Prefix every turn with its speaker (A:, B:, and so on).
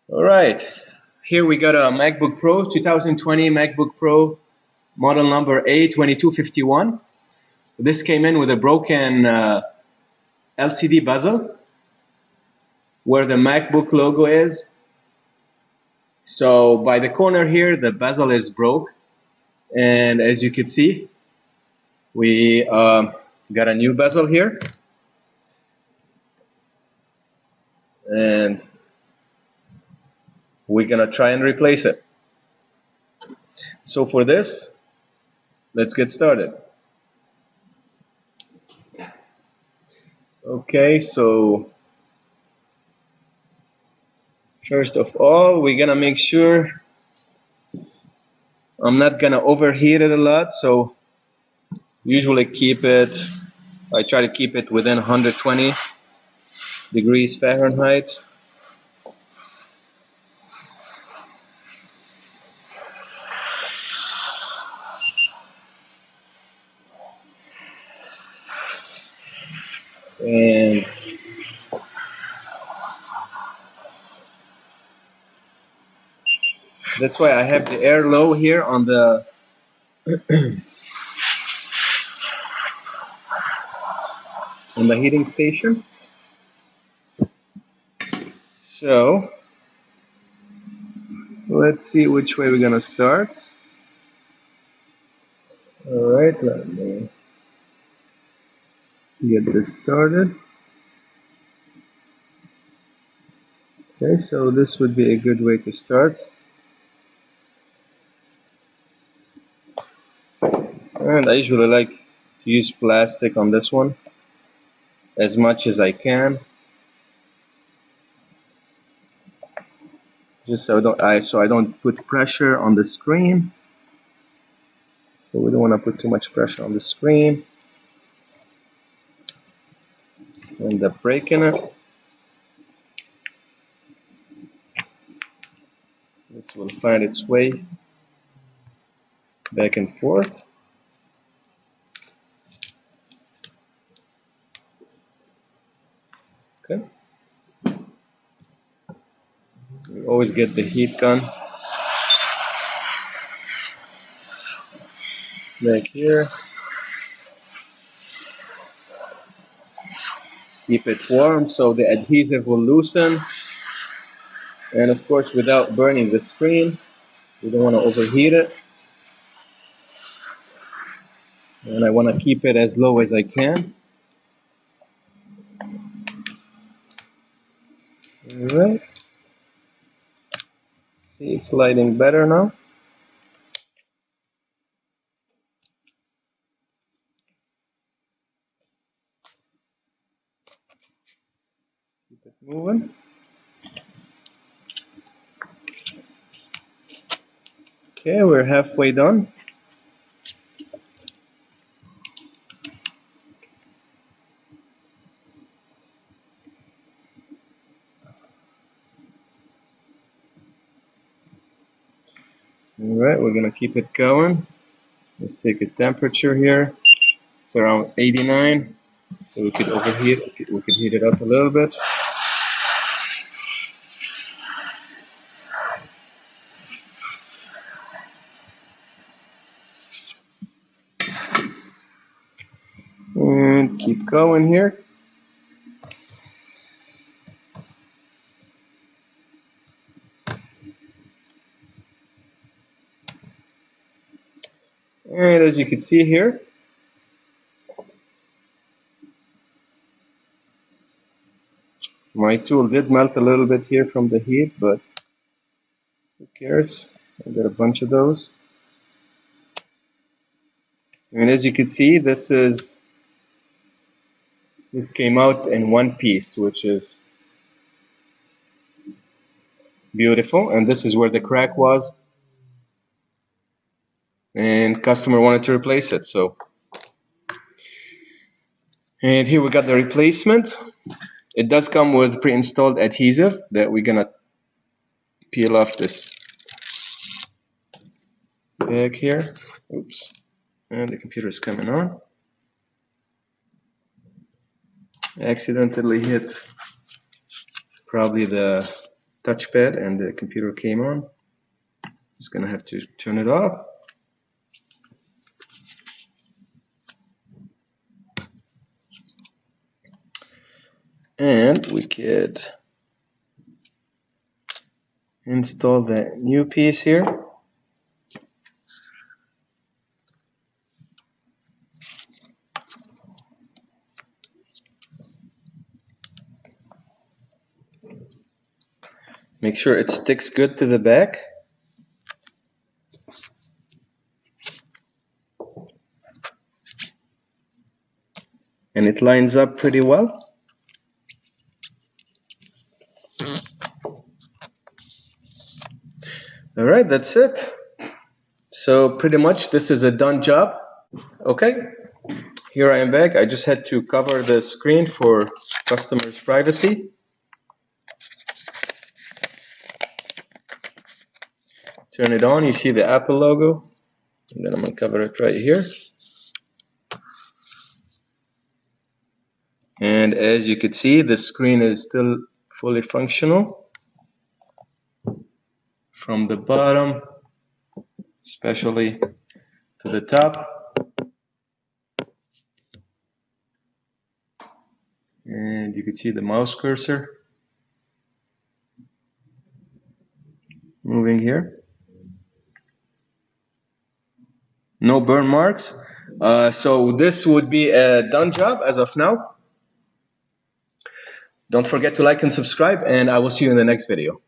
A: All right, here we got a MacBook Pro, 2020 MacBook Pro, model number A2251. This came in with a broken LCD bezel where the MacBook logo is. So by the corner here, the bezel is broke. And as you can see, we got a new bezel here. And we're gonna try and replace it. So for this, let's get started. Okay, so first of all, we're gonna make sure I'm not gonna overheat it a lot, so usually I try to keep it within 120 degrees Fahrenheit. And that's why I have the air low here on the on the heating station. So let's see which way we're gonna start. All right, let me get this started. Okay, so this would be a good way to start. And I usually like to use plastic on this one as much as I can, just so I don't put pressure on the screen. So we don't want to put too much pressure on the screen. End up breaking it. This will find its way back and forth. Okay. We always get the heat gun back here. Keep it warm so the adhesive will loosen. And of course, without burning the screen, we don't want to overheat it. And I want to keep it as low as I can. All right. See, it's lighting better now. Keep it moving. Okay, we're halfway done. All right, we're gonna keep it going. Let's take a temperature here. It's around 89, so we could overheat. We could heat it up a little bit. And keep going here. And as you can see here, my tool did melt a little bit here from the heat, but who cares? I got a bunch of those. And as you can see, this came out in one piece, which is beautiful. And this is where the crack was. And customer wanted to replace it, so. And here we got the replacement. It does come with pre-installed adhesive that we're gonna peel off this bag here. Oops. And the computer is coming on. I accidentally hit probably the touchpad and the computer came on. Just gonna have to turn it off. And we could install the new piece here. Make sure it sticks good to the back. And it lines up pretty well. All right, that's it. So pretty much this is a done job. Okay, here I am back. I just had to cover the screen for customers' privacy. Turn it on, you see the Apple logo. And then I'm gonna cover it right here. And as you can see, the screen is still fully functional. From the bottom, especially to the top. And you can see the mouse cursor moving here. No burn marks. So this would be a done job as of now. Don't forget to like and subscribe, and I will see you in the next video.